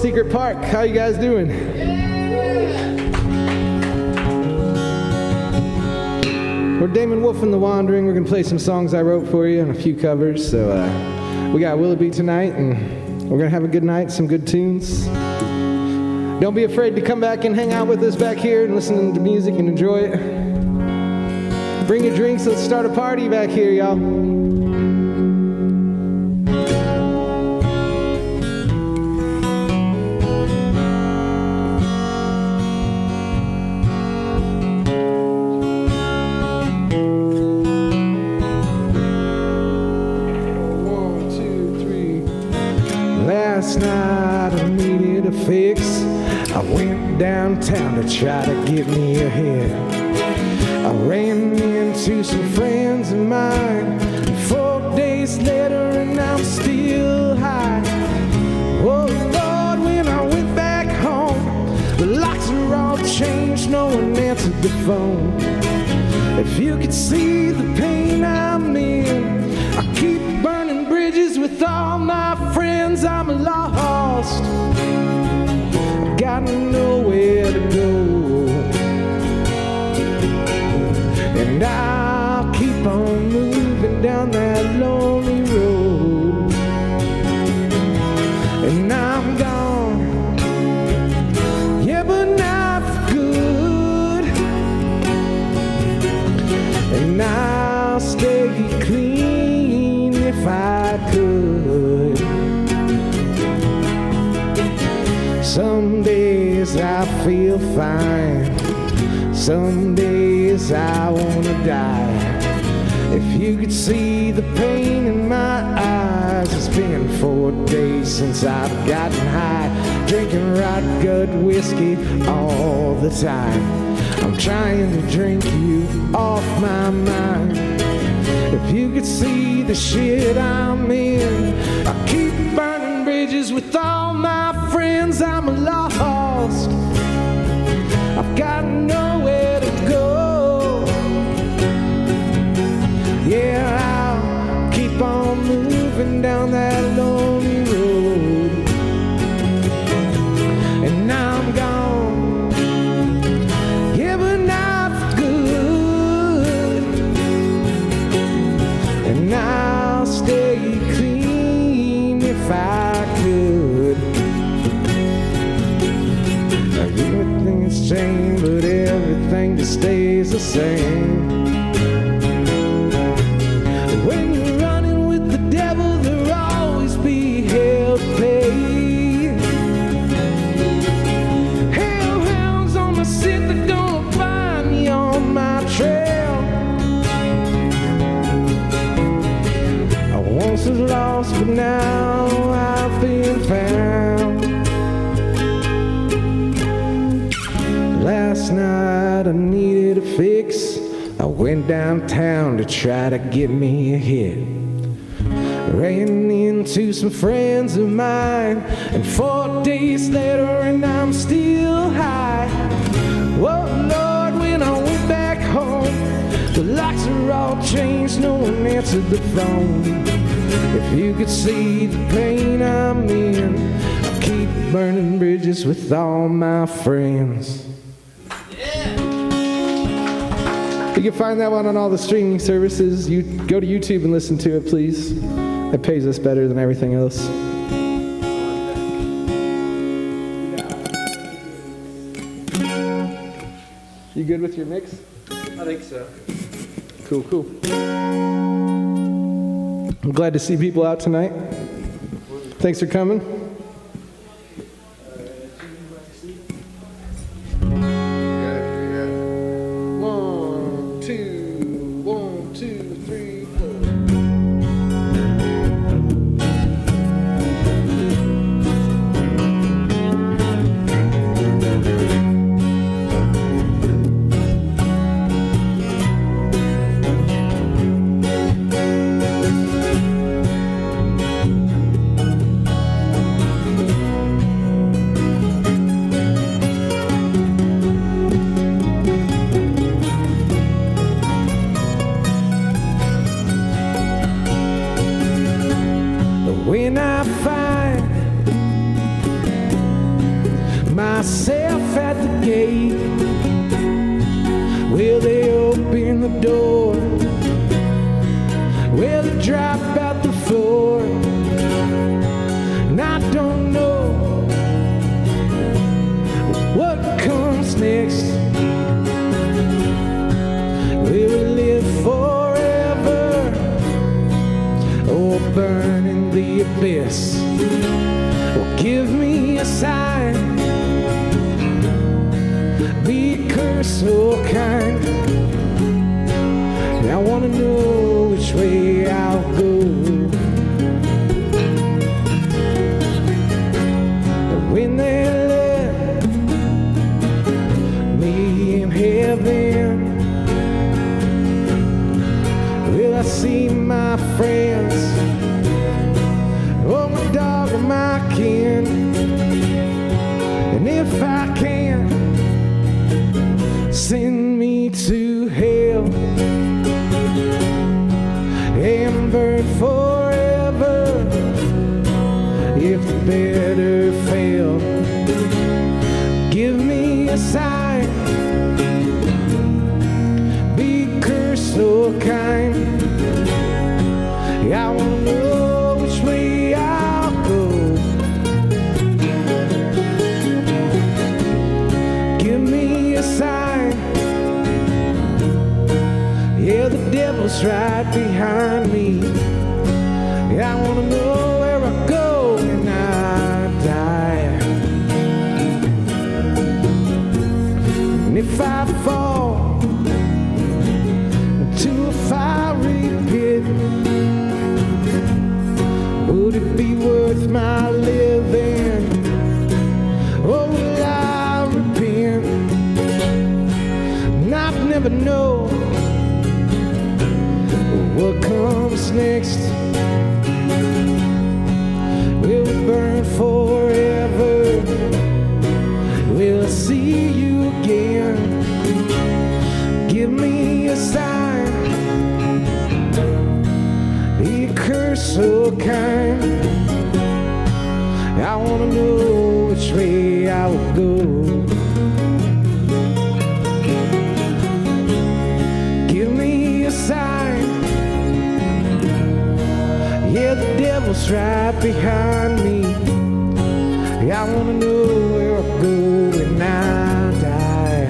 Secret Park. How you guys doing? We're Damon Wolf and the Wandering. We're gonna play some songs I wrote for you and a few covers. So we got Willoughby tonight, and we're gonna have a good night, some good tunes. Don't be afraid to come back and hang out with us back here and listen to music and enjoy it. Bring your drinks. Let's start a party back here, y'all. Last night I needed a fix. I went downtown to try to get me a hit. I ran into some friends of mine. 4 days later and I'm still high. Oh Lord, when I went back home, the locks are all changed, no one answered the phone. If you could see the pain I'm in, I keep burning bridges with all my friends. I'm lost, got nowhere to go, and I'll keep on moving down that lonely road. And I'm gone, yeah, but not for good, and I'll stay clean if I could. Some days I feel fine, some days I wanna die. If you could see the pain in my eyes, it's been 4 days since I've gotten high, drinking rot gut whiskey all the time. I'm trying to drink you off my mind. If you could see the shit I'm in, I keep burning bridges with all my friends. I'm lost, I've got nowhere to go. Yeah, I'll keep on moving down that lonely road. And I'm gone, yeah, but not for good, and I'll stay clean if I could. Everything's changed, but everything just stays the same. When you're running with the devil, there'll always be hell to pay. Hellhounds on my scent, they're gonna find me on my trail. I once was lost, but now I've been found. Last night I needed a fix. I went downtown to try to get me a hit. Ran into some friends of mine, and 4 days later and I'm still high. Oh Lord, when I went back home, the locks are all changed, no one answered the phone. If you could see the pain I'm in, I keep burning bridges with all my friends. You can find that one on all the streaming services. You go to YouTube and listen to it, please. It pays us better than everything else. You good with your mix? I think so. Cool, cool. I'm glad to see people out tonight. Thanks for coming. Will they open the door? Will they drop out the floor? And I don't know what comes next. Will we live forever or burn in the abyss? Well, give me a sign, be cursed or kind. I wanna know which way I'll go. When they left me in heaven, will I see my friends? Oh, my dog and my kin. And if I can, send me to hell and burn forever if the better fail. Give me a sign, be cursed or kind. I wanna know which way I'll go. Give me a sign. Yeah, the devil's right behind me. I wanna know where I go when I die. And if I fall into a fiery pit, would it be worth my living? Or will I repent? And I'd never know what comes next. Will we burn forever? Will I see you again? Give me a sign, be a curse so kind. I wanna know which way I will go. Give me a sign. Yeah, the devil's right behind me. I wanna know where I'll go when I die.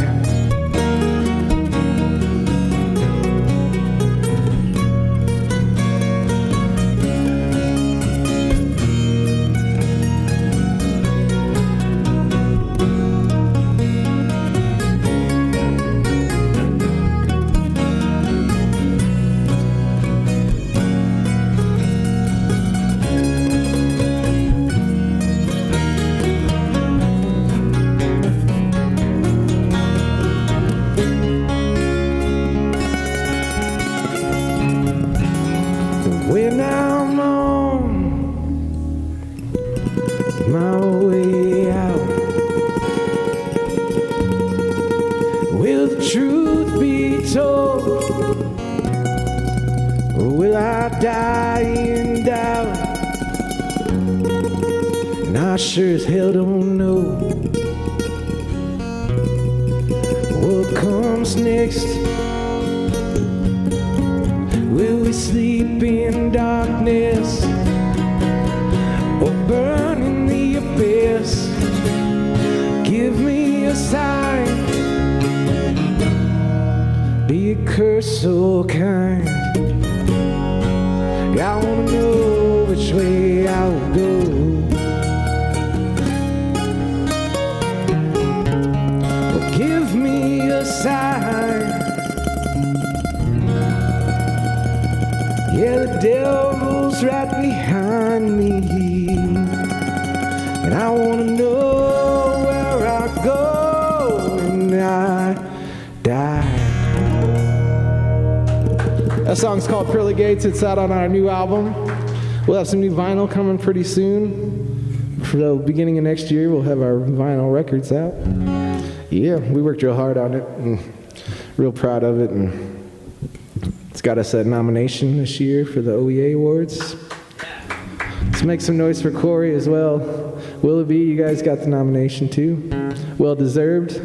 When I'm on my way out, will the truth be told? Or will I die in doubt? And I sure as hell don't know what comes next. Will we sleep in darkness or burn in the abyss? Give me a sign, be a curse so kind. I wanna know which way I'll go. Well, give me a sign. Yeah, the devil's right behind me, and I wanna know where I go when I die. That song's called Pearly Gates. It's out on our new album. We'll have some new vinyl coming pretty soon. For the beginning of next year, we'll have our vinyl records out. Yeah, we worked real hard on it, and real proud of it, and it's got us a nomination this year for the OEA Awards. Let's make some noise for Corey as well. Willoughby, you guys got the nomination too. Well deserved.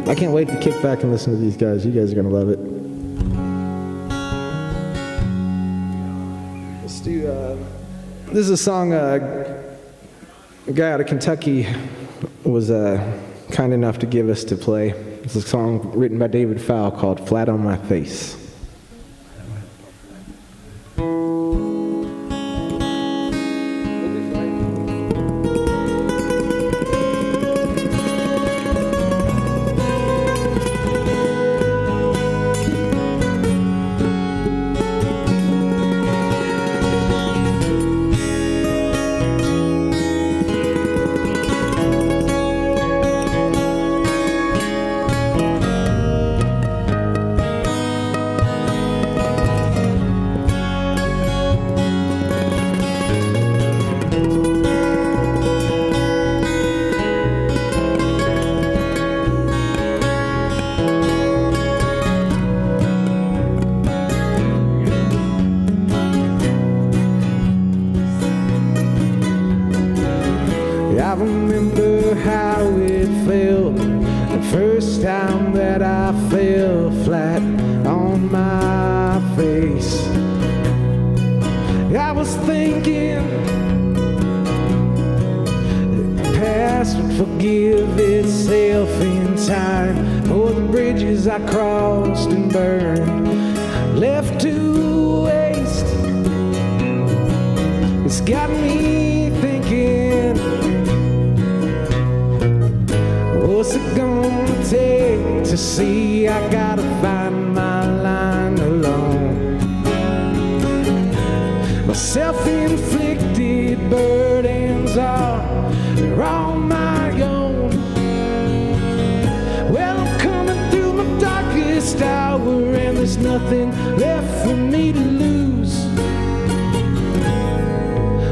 I can't wait to kick back and listen to these guys. You guys are going to love it. Let's do, this is a song a guy out of Kentucky was kind enough to give us to play. It's a song written by David Fowle called Flat on My Face. I remember how it felt the first time that I fell flat on my face. I was thinking the past would forgive itself in time for the bridges I crossed and burned, left to waste. It's got me thinking, what's it gonna take to see I gotta find my line alone? My self-inflicted burdens are all my own. Well, I'm coming through my darkest hour and there's nothing left for me to lose.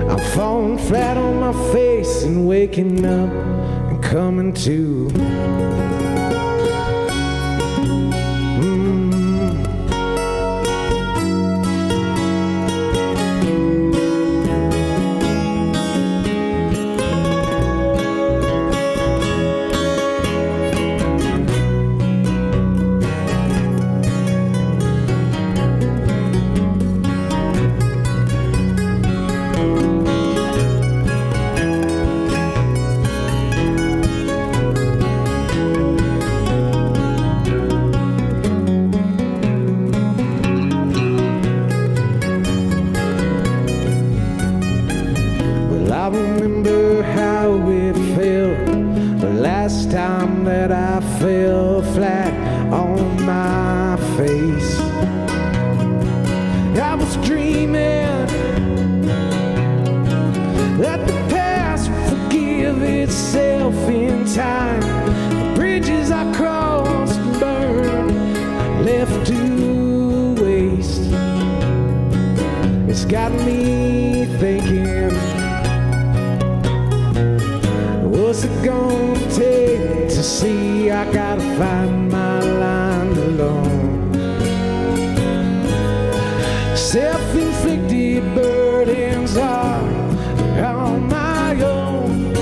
I'm falling flat on my face and waking up and coming to. I remember how it felt the last time that I fell flat on my face. I was dreaming that the past would forgive itself in time. The bridges I crossed and burned, left to waste. It's got me thinking, what's it gonna take to see I gotta find my line alone? Self-inflicted burdens are on my own.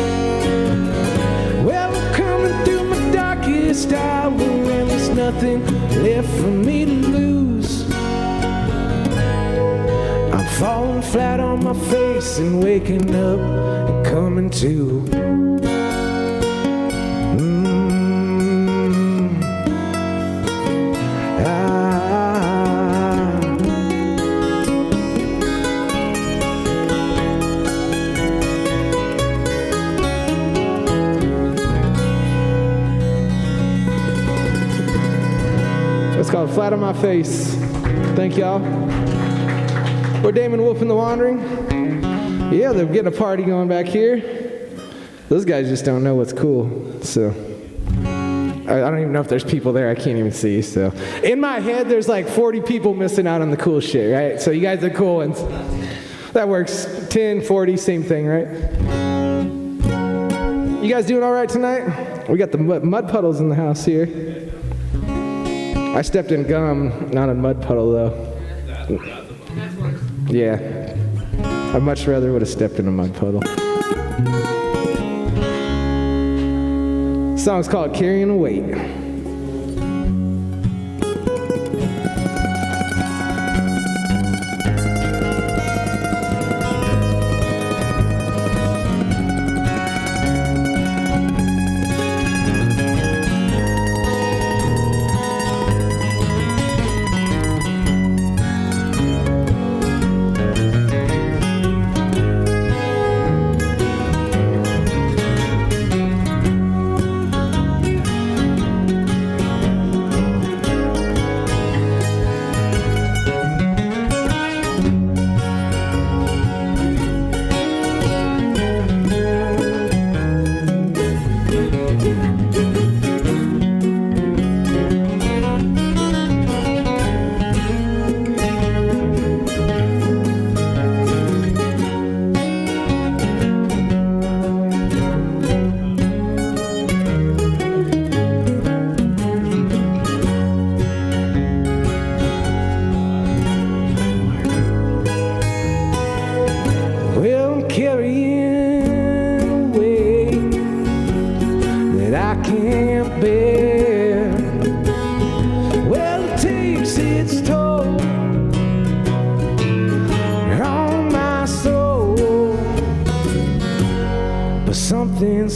Well, I'm coming through my darkest hour and there's nothing left for me to lose. I'm falling flat on my face and waking up and coming to. It's called Flat on My Face. Thank y'all. We're Damon Wolf and the Wandering. Yeah, they're getting a party going back here. Those guys just don't know what's cool. So I don't even know if there's people there. I can't even see. So in my head, there's like 40 people missing out on the cool shit, right? So you guys are cool ones. That works. 10, 40, same thing, right? You guys doing all right tonight? We got the mud puddles in the house here. I stepped in gum, not a mud puddle though. Yeah, I much rather would have stepped in a mud puddle. The song's called Carryin' a Weight.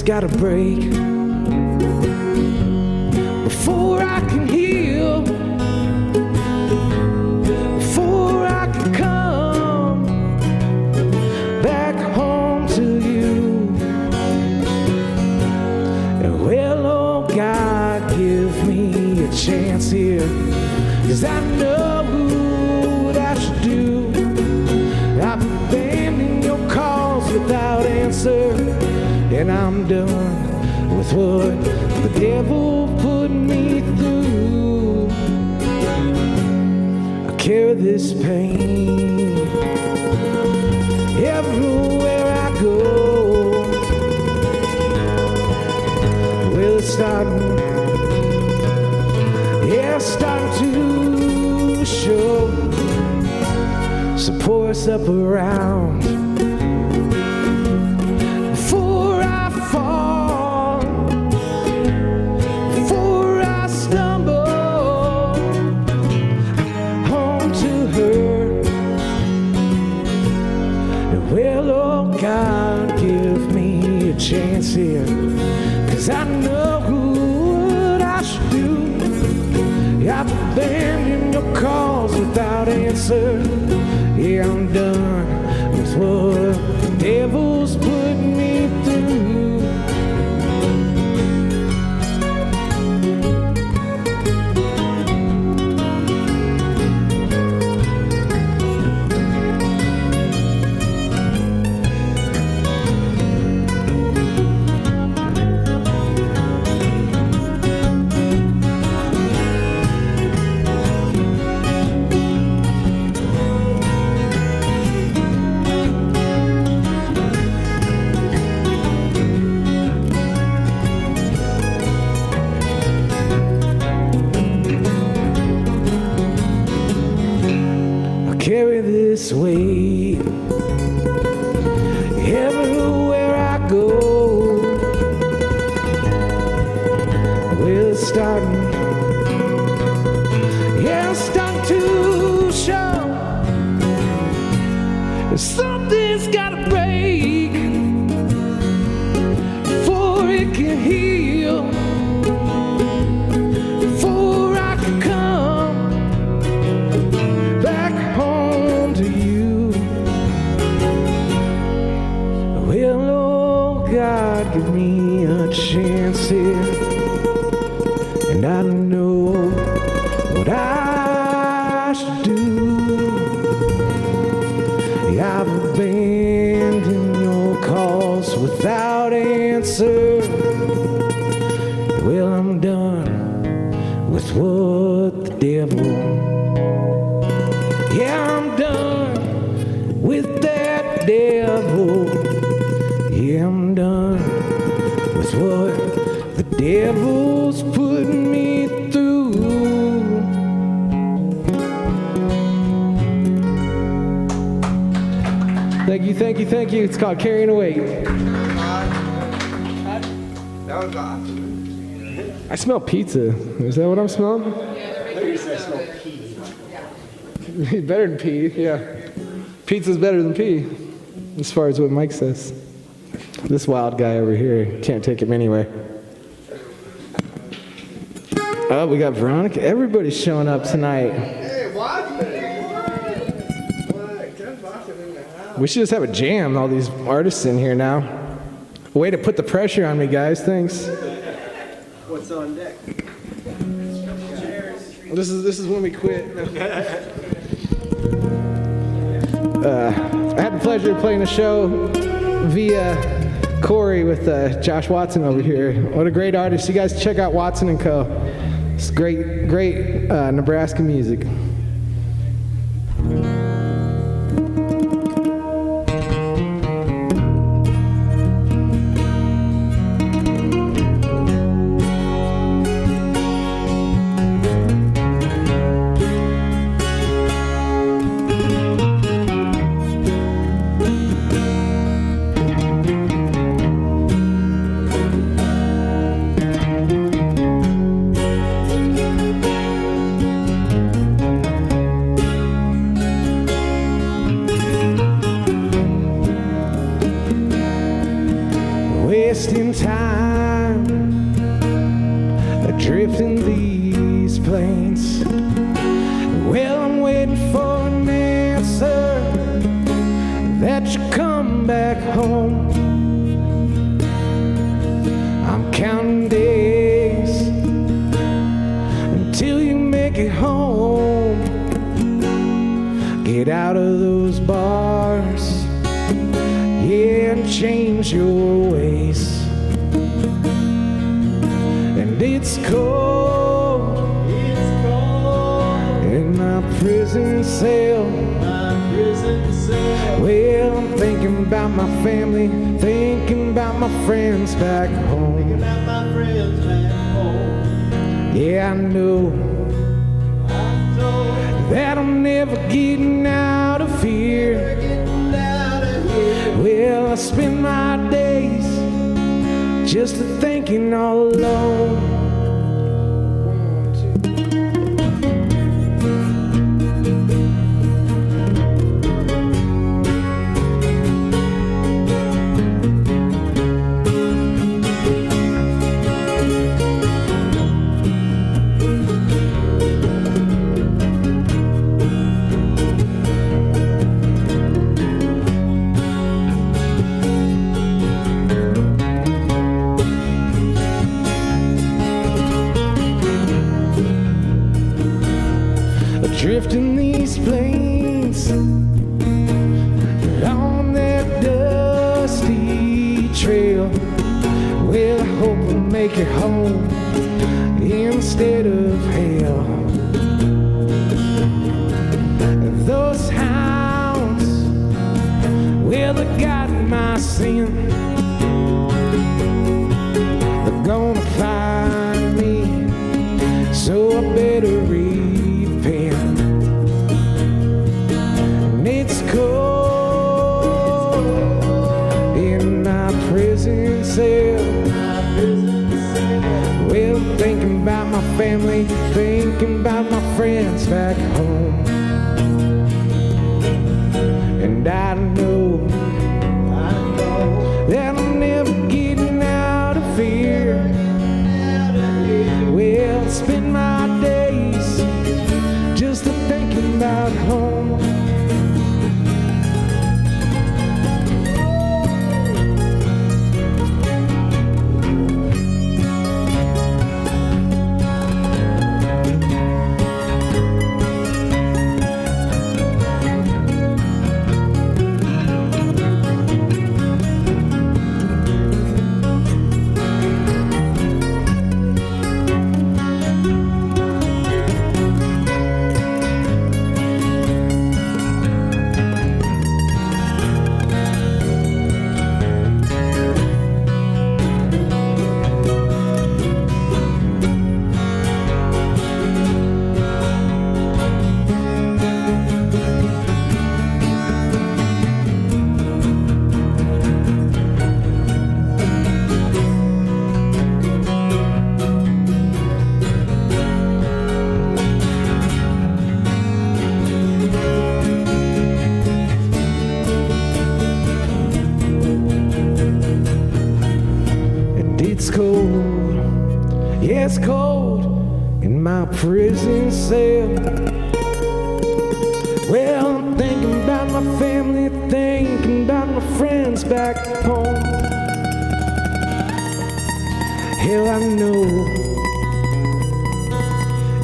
gotta break before I can heal, before I can come back home to you. And well, oh God, give me a chance here, 'cause I know what I should do. I've abandoned your calls without answer, and I'm done with what the devil put me through. I carry this pain everywhere I go. Well, it's starting, yeah, it's starting to show. So pour us up around before I fall, before I stumble home to her. And well, oh God, give me a chance here, 'cause I know what I should do. I've abandoned your calls without answer. Yeah, I'm done with what the devil's put me through. Carry this weight everywhere I go. Well, it's starting, yeah, it's starting to show. Something's gotta break before it can heal, before I can come back home to you. Well, oh God, give me a chance here, and I know what I should do. Yeah, I've abandoned your calls without answer. Well, I'm done with what the devil. Yeah, I'm done with that devil. Yeah, I'm done with what the devil's putting me through. Thank you, thank you, thank you. It's called Carrying a Weight. That was awesome. I smell pizza. Is that what I'm smelling? I smell pee. Better than pee, yeah. Pizza's better than pee, as far as what Mike says. This wild guy over here, can't take him anywhere. Oh, we got Veronica. Everybody's showing up tonight. Hey, Watson! We should just have a jam, all these artists in here now. Way to put the pressure on me, guys. Thanks. What's on deck? This is when we quit. I had the pleasure of playing a show via Corey with Josh Watson over here. What a great artist. You guys check out Watson & Co. It's great Nebraska music. days. Well, I'm waiting for an answer that you come back home. I'm counting days until you make it home. Get out of those bars, yeah, and change your ways. And it's cold in my prison cell. Well, I'm thinking about my family, thinking about my friends back home. Yeah, I know that I'm never getting out of here. Well, I spend my days just thinking all alone. Drifting these plains along that dusty trail. Well, I hope we'll make it home instead of hell. Those hounds, well, they got my scent. They're gonna find me, so I better repent. It's cold in my prison cell. Well, thinking about my family, thinking about my friends back home. And I know that I'm never getting out of here. Well, I spend my days just thinking about home. It's cold, yeah, it's cold in my prison cell. Well, I'm thinking about my family, thinking about my friends back home. Hell, I know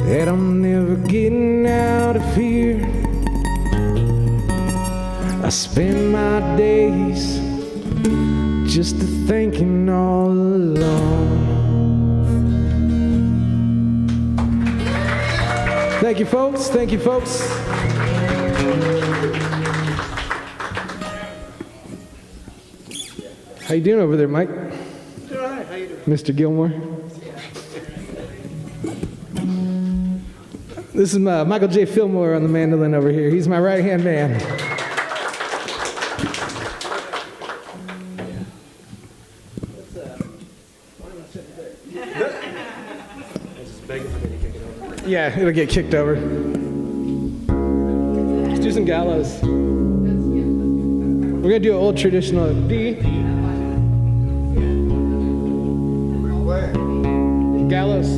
that I'm never getting out of here. I spend my days just thinking all alone. Thank you, folks. Thank you, folks. How you doing over there, Mike? All right, how you doing? Mr. Gilmore. This is Michael J. Fillmore on the mandolin over here. He's my right-hand man. Yeah, it'll get kicked over. Let's do some gallows. We're gonna do an old traditional D. Gallows.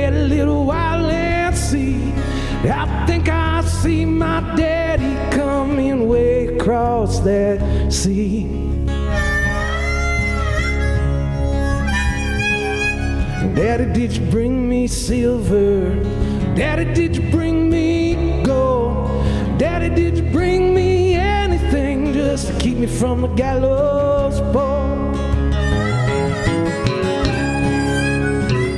wait a little while and see. I think I see my daddy coming way across that sea. Daddy, did you bring me silver? Daddy, did you bring me gold? Daddy, did you bring me anything just to keep me from the gallows pole?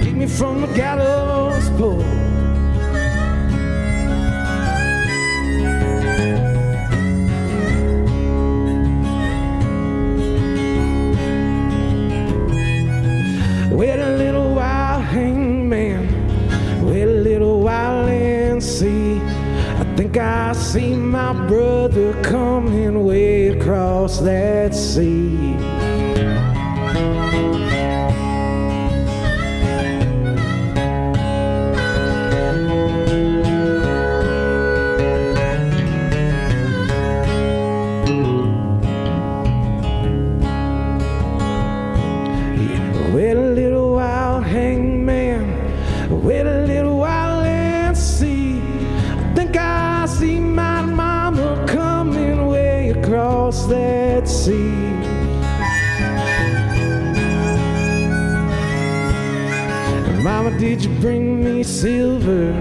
Keep me from the gallows pole. Wait a little while, hangman. Wait a little while and see. I think I see my brother coming way across that sea. Wait a little while, hangman. Wait a little while and see. I think I see my mama coming way across that sea. Mama, did you bring me silver?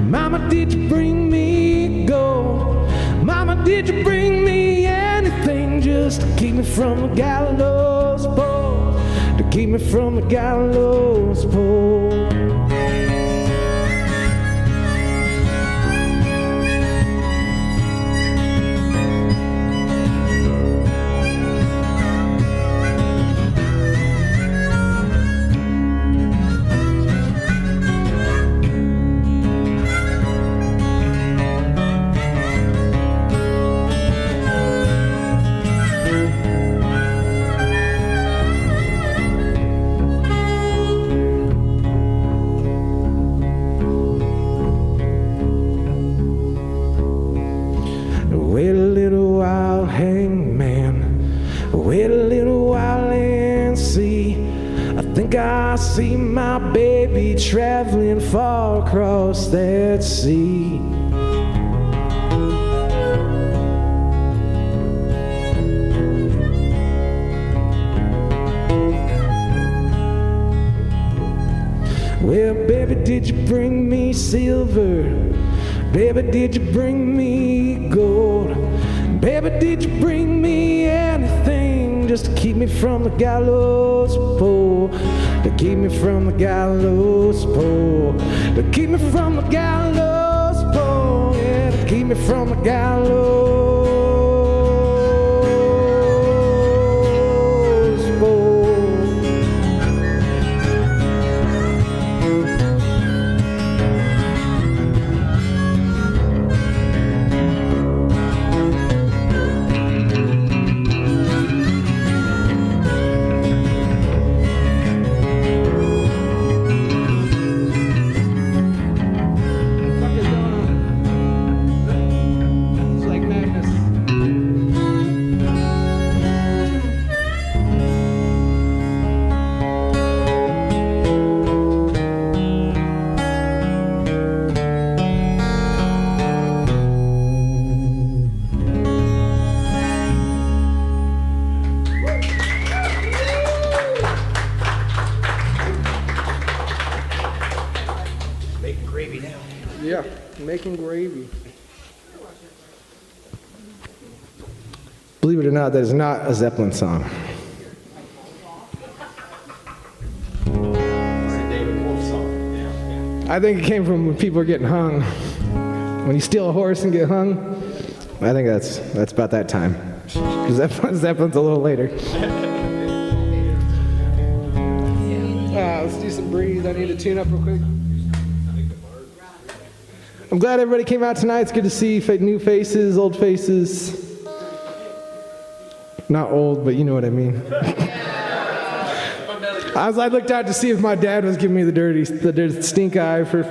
Mama, did you bring me gold? Mama, did you bring me anything just to keep me from the gallows pole? To keep me from the gallows pole. Wait a little while, hangman. Wait a little while and see. I think I see my baby traveling far across that sea. Well, baby, did you bring me silver? Baby, did you bring me gold? Baby, did you bring me anything just to keep me from the gallows pole? To keep me from the gallows pole. To keep me from the gallows pole. Yeah, to keep me from the gallows pole. Yeah, making gravy. Believe it or not, that is not a Zeppelin song. I think it came from when people are getting hung. When you steal a horse and get hung, I think that's about that time. Because Zeppelin's a little later. Let's do some breathe. I need to tune up real quick. I'm glad everybody came out tonight. It's good to see new faces, old faces. Not old, but you know what I mean. I looked out to see if my dad was giving me the dirty stink eye for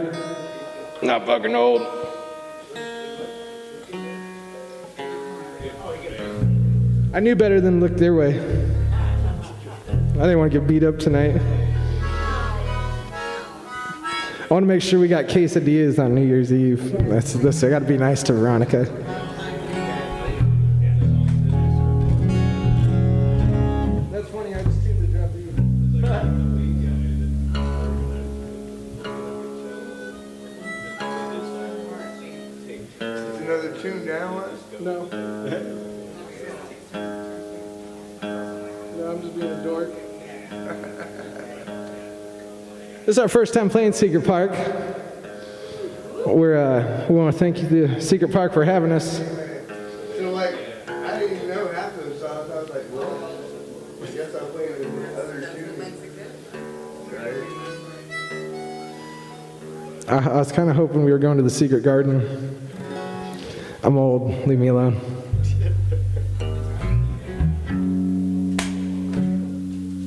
not fucking old. I knew better than look their way. I didn't want to get beat up tonight. I want to make sure we got quesadillas on New Year's Eve. I got to be nice to Veronica. That's funny, I just tuned the drop you. Is another tune down? No. No, I'm just being a dork. This is our first time playing Secret Park. We want to thank the Secret Park for having us. So like, I didn't even know half of the songs. I was like, well, I guess I'll play the other tunes. Right? I was kind of hoping we were going to the Secret Garden. I'm old. Leave me alone.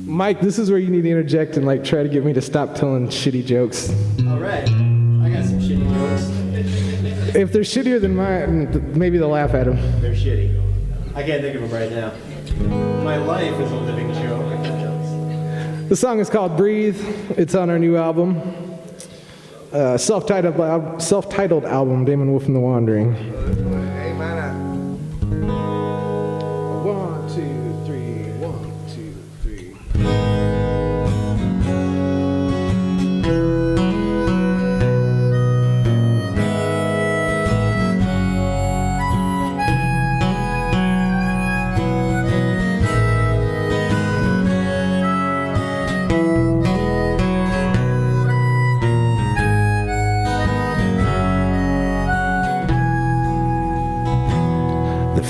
Mike, this is where you need to interject and like try to get me to stop telling shitty jokes. All right, I got some shitty jokes. If they're shittier than mine, maybe they'll laugh at them. They're shitty. I can't think of them right now. My life is a living joke. The song is called Breathe. It's on our new album. Self-titled album, Damon, Wolf and the Wandering. Hey, man, 1, 2, 3, 1, 2, 3.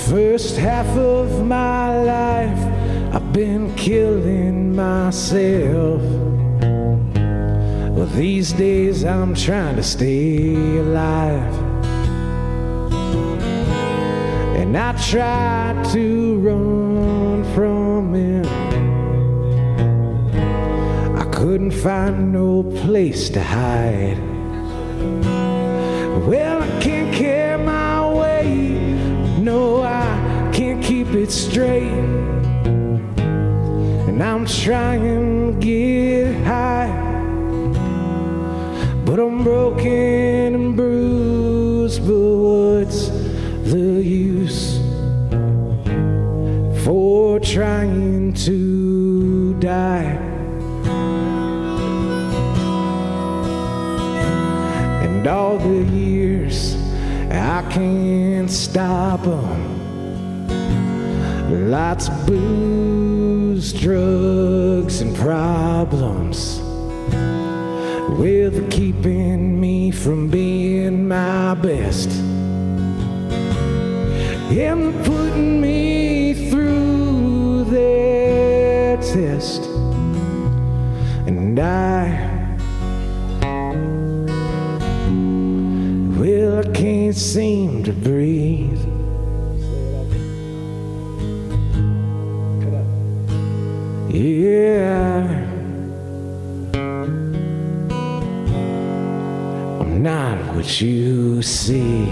First half of my life, I've been killing myself. Well, these days I'm trying to stay alive. And I tried to run from it. I couldn't find no place to hide. Well, I can't carry my weight. No, I can't keep it straight. And I'm trying to get high, but I'm broken and bruised. But what's the use for trying to die? And all the years I can't stop 'em. Lots of booze, drugs, and problems. Well, they're keeping me from being my best. And they're putting me through their test. And well, I can't seem to breathe. Yeah, I'm not what you see.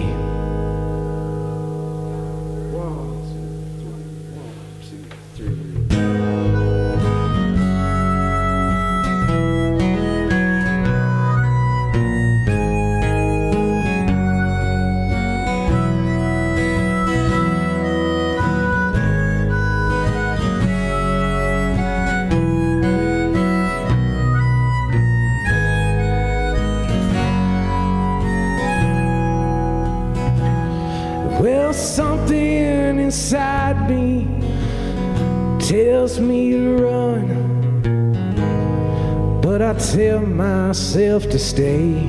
Well, something inside me tells me to run, but I tell myself to stay.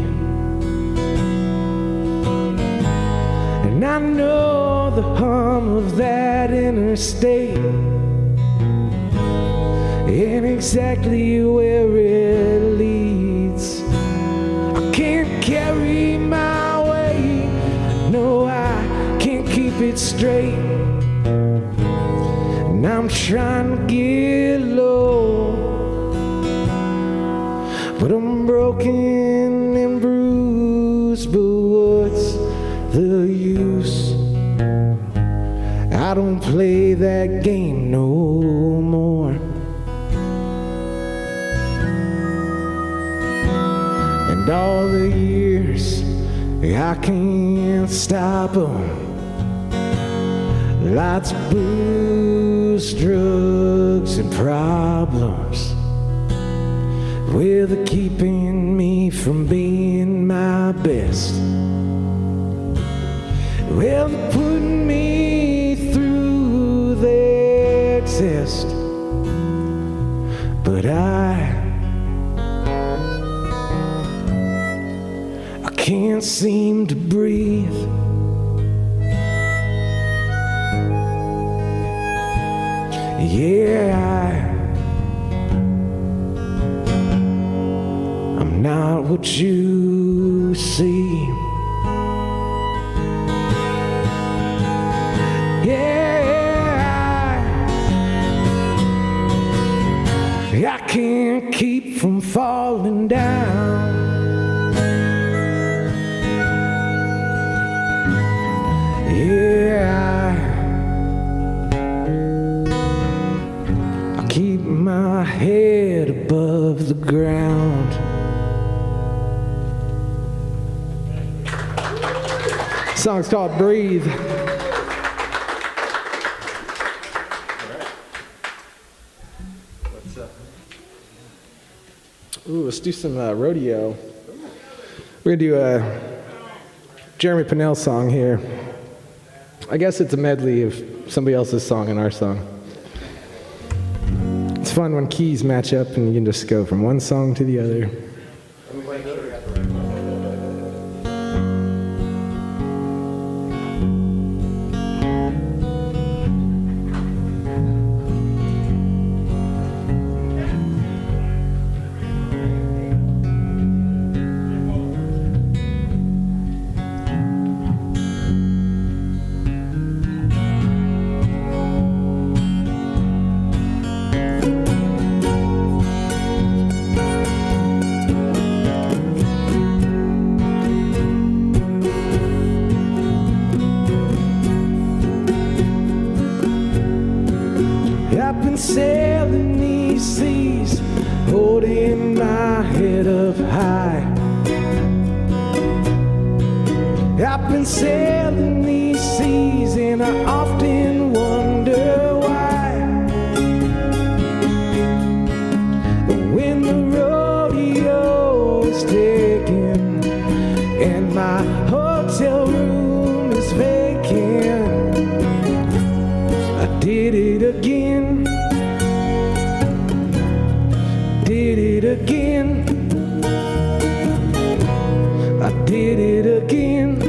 And I know the hum of that interstate ain't exactly where it leads. I can't carry my weight. No, I can't keep it straight. And I'm trying to get low, but I'm broken and bruised. But what's the use? I don't play that game no more. And And all the years I can't stop them. Lots of booze, drugs, and problems. Well, they're keeping me from being my best. Well, they're putting me through their test. But I can't seem to breathe. Yeah, I'm not what you see. Yeah, I can't keep from falling down. Yeah, I keep my head above the ground. The song's called Breathe. What's up? Ooh, let's do some Rodeo. We're gonna do a Jeremy Pinnell song here. I guess it's a medley of somebody else's song and our song. It's fun when keys match up and you can just go from one song to the other. I've been sailing these seas, holding my head up high. I've been sailing these seas and I often wonder why. When the rodeo is taken and my hotel room is vacant, I did it again. Did it again. I did it again.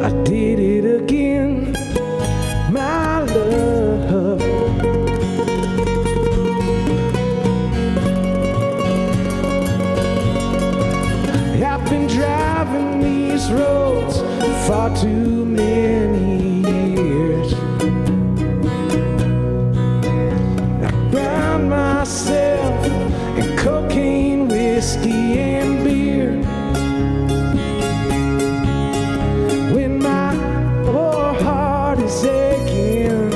I did it again. My love. I've been driving these roads far too many years. Myself and cocaine, whiskey, and beer. When my poor heart is aching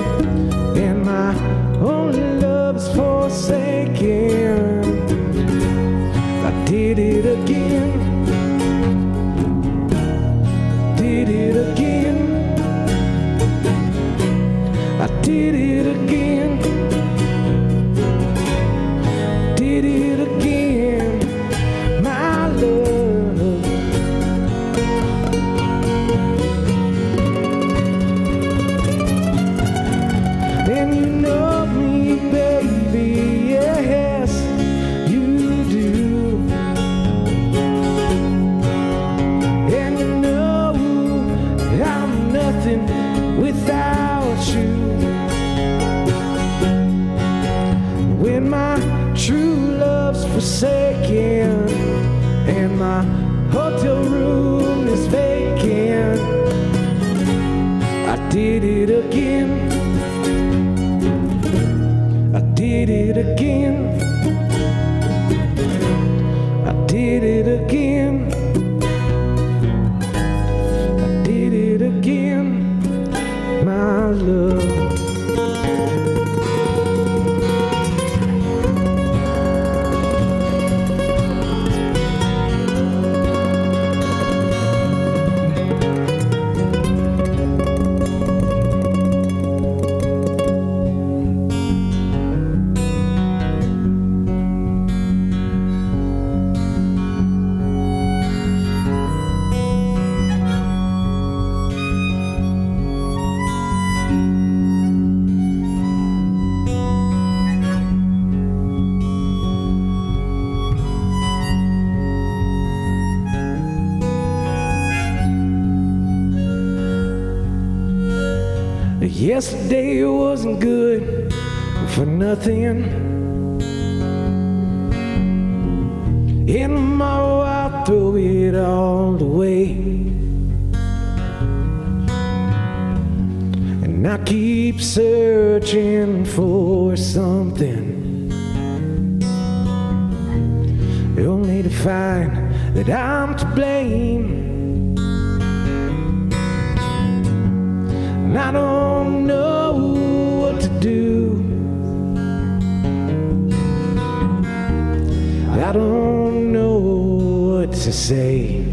and my only love is forsaken, I did it again. Did it again. I did it again. Did it again, my love. And you know me, baby, yes, you do. And you know I'm nothing without you. When my true love's forsaken and my hotel room is vacant, I did it again. I did it again. I did it again. I did it again, my love. Yesterday wasn't good for nothing, and tomorrow I'll throw it all away. And I keep searching for something, only to find that I'm to blame. And I don't know what to do. I don't know what to say.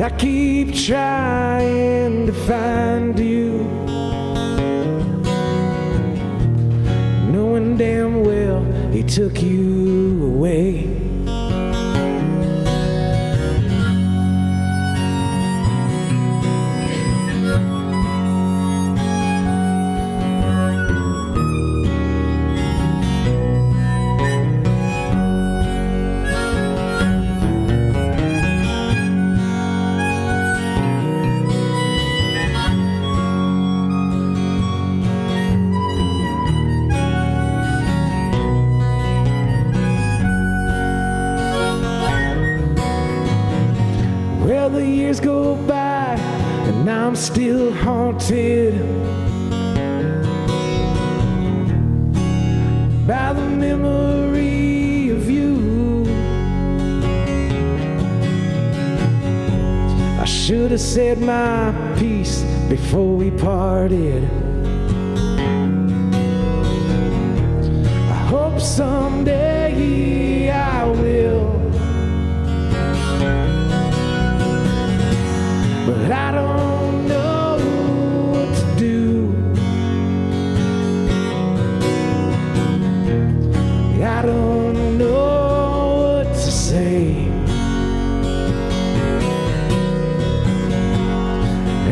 I keep trying to find you, knowing damn well he took you away. Well, the years go by and I'm still haunted by the memory of you. I should have said my piece before we parted. I hope someday I will, but I don't know what to do. I don't know what to say.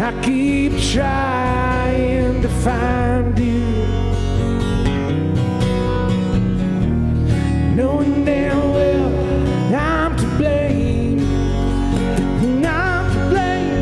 I keep trying to find you, knowing damn well I'm to blame. I'm to blame.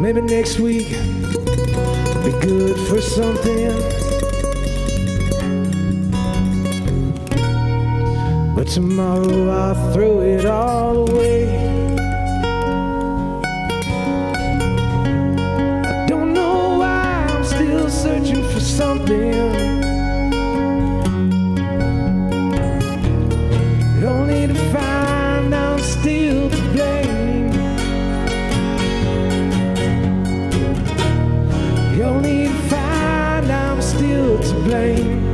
Maybe next week be good for something, but tomorrow I'll throw it all away. I don't know why I'm still searching for something, only to find I'm still to blame. Only to find I'm still to blame.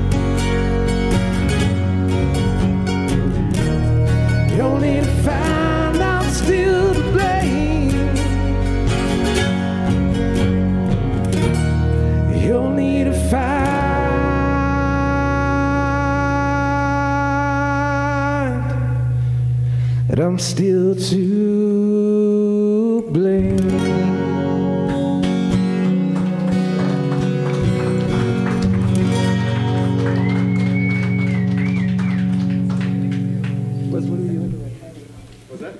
Only to find I'm still to blame. Only to find that I'm still to blame. What are you looking at? What's that?